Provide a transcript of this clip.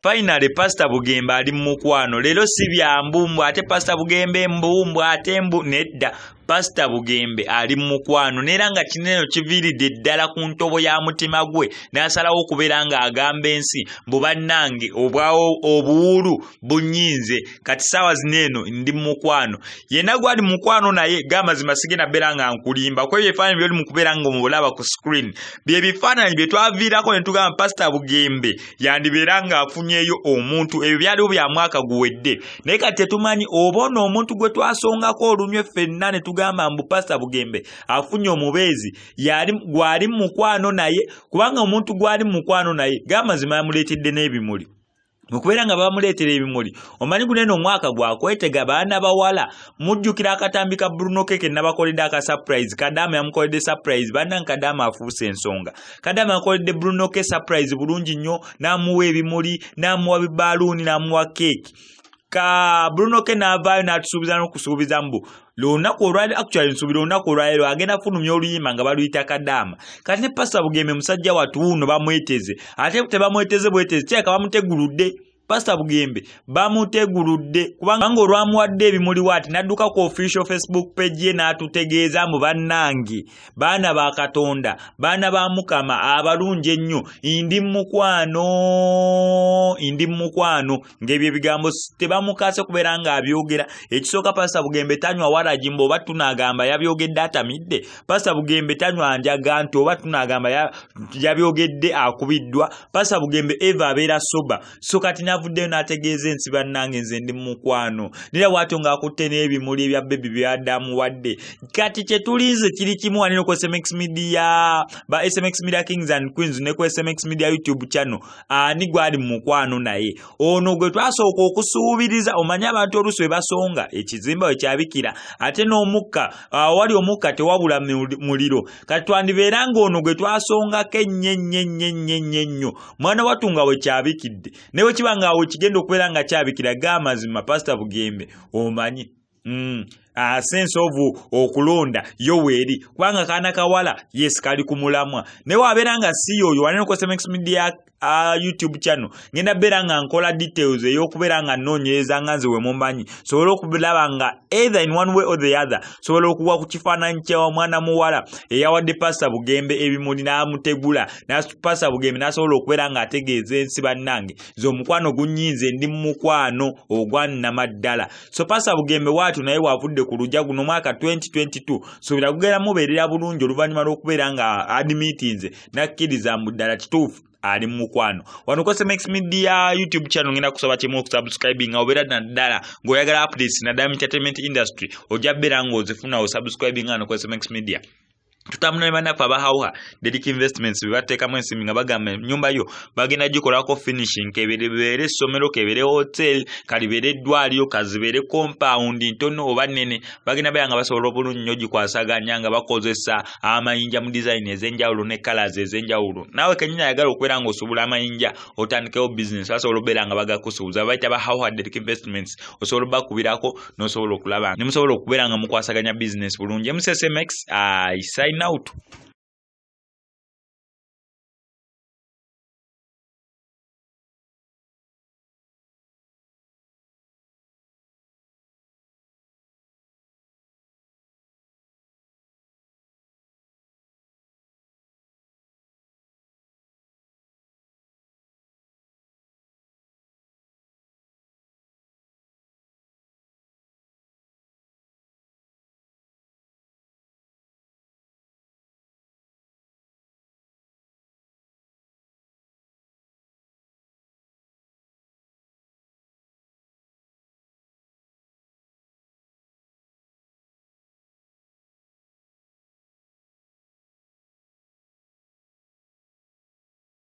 finally Pastor Bugembe ali mu mukwano. Lero si bya mbumbu ate Pastor Bugembe mbumbu ate mbu nedda. Pastor Bugembe ali mu mukwano nera nga kineno kiviridde ddala ku ntobo ya mutima gwe n'asalawo okubeera nga agamba ensi mbu bannange obwawo obuwulu bunyinze kati saawa zineeno ndi mu mukwano. Yenna gwali mu mukwano naye gamazima sigenda beera nga nkulimba kwe ebifaananyi byoli mu kubeera nga omulaba ku screen bye bifaananyi bye twaviirako ne tugamba Pastor Bugembe yandibeera nga afunyeeyo omuntu ebyo byaliwo bya mwaka guwedde naye kati tetumanyi oba ono omuntu gwe twasongako olumye ffenna ne tugamba mbu Pastor Bugembe afunye omubeezi gwali mu mukwano naye kubanga omuntu gwali mu mukwano naye gamazima yamuleetedde n'ebimuli mukubeera nga bamuleetera ebimuli omanyi guneno omwaka gwakwetega baana bawala mujjukira akatambi ka Bruno Keke nabakoledde aka surprise Kadama yamukoledde surprise bannange Kadama afuuse ensonga Kadama yakoledde Bruno Keke surprise bulungi nnyo n'amuwa ebimuli n'amuwa bibaluuni n'amuwa keeki ka Bruno Keke n'avaayo n'atusuubiza n'okusuubiza mbu lunaku olwali actually nsubira olunaku olwaleero agenda funumya oluyimba nga baluyita Kadama kati ne Pastor Bugembe musajja watuuno bamweteze ate tebamweteze bweteze kyeka bamuteguludde Pastor Bugembe bamuteguludde kubanga olwamuwadde ebimuli waati n'adduka ku official Facebook page ye n'atutegeeza mu bannange baana ba Katonda baana ba Mukama abalungi ennyo ndi mu mukwano ng'ebyo ebigambo tebamukase kubeera nga abyogera ekisooka Pastor Bugembe tanywa waragimba oba tunagamba yabyogedde atamidde Pastor Bugembe tanywa njaga nti oba tunagamba yabyogedde akubiddwa Pastor Bugembe eva abeera soba so kati avuddeyo n'ategeeza ensi bannange nze ndi mu mukwano nera bw'atyo ng'akutte n'ebimuli ebya bebi byaddamu wadde kati kye tulinze kiri kimu wanino ku SMX Media ba SMX Media Kings and Queens ne ku SMX Media YouTube channel ani gwali mu mukwano naye ono gwe twasooka okusuubiriza omanye abantu olusu basonga ekizimba we kyabikira ate n'omukka wali omukka tewabula muliro kati twandibeera ng'ono gwe twasongako ennyo mwana watunga we kyabikidde newe kibanga awo kigenda okubeera nga kyabikira gamazima Pastor Bugembe omanyi sense of okulonda yoweri kubanga kaana kawala yes kali kumulamwa newe abeera nga si oyo wanene ku SMX Media YouTube channel ngenda beera nga nkola details ey'okubeera nga nnoonyereza nga nze we mumanyi sobola okulaba nga either in one way or the other sobola okuwa ku kifaananyi ky'omwana muwala eyawadde Pastor Bugembe ebimuli n'amutegula Pastor Bugembe n'asobola okubeera nga ategeeza ensi bannange z'omukwano gunyinze ndi mu mukwano ogwannamaddala so Pastor Bugembe waatu naye bw'avudde ku lujja guno mwaka 2022 sobola kugenda mubeerera bulungi oluvannyuma lw'okubeera nga admitinze nakkiriza mu ddala kituufu ali mu mukwano wano ko SMX Media YouTube channel ngenda kusaba kimu okusubscribing obeera naddala ng'oyagala updates na Dam Entertainment Industry ojja beera ng'ozifuna osubscribing ano ko SMX Media tutamuna banafu abahauha Dedic Investments bibateekamu ensimbi nga bagamba nyumba yo bagenda gikolako finishing keberebere somero kebere hotel kalibere eddwaliro kazibere compound ntono oba nnene bagenda bayanga basobola obulungi nnyo gikwasaganya nga bakozesa amayinja mu design ez'enjawulo ne colors ez'enjawulo naawe kenyina ayagala okubeera ng'osuubula amayinja otandikewo business basobola okubeera nga bagakusuubuza bayita bahauha Dedic Investments osobola bakubirako n'osobola okulaba ne musobola okubeera nga mukwasaganya business bulungi MSSMX sign out.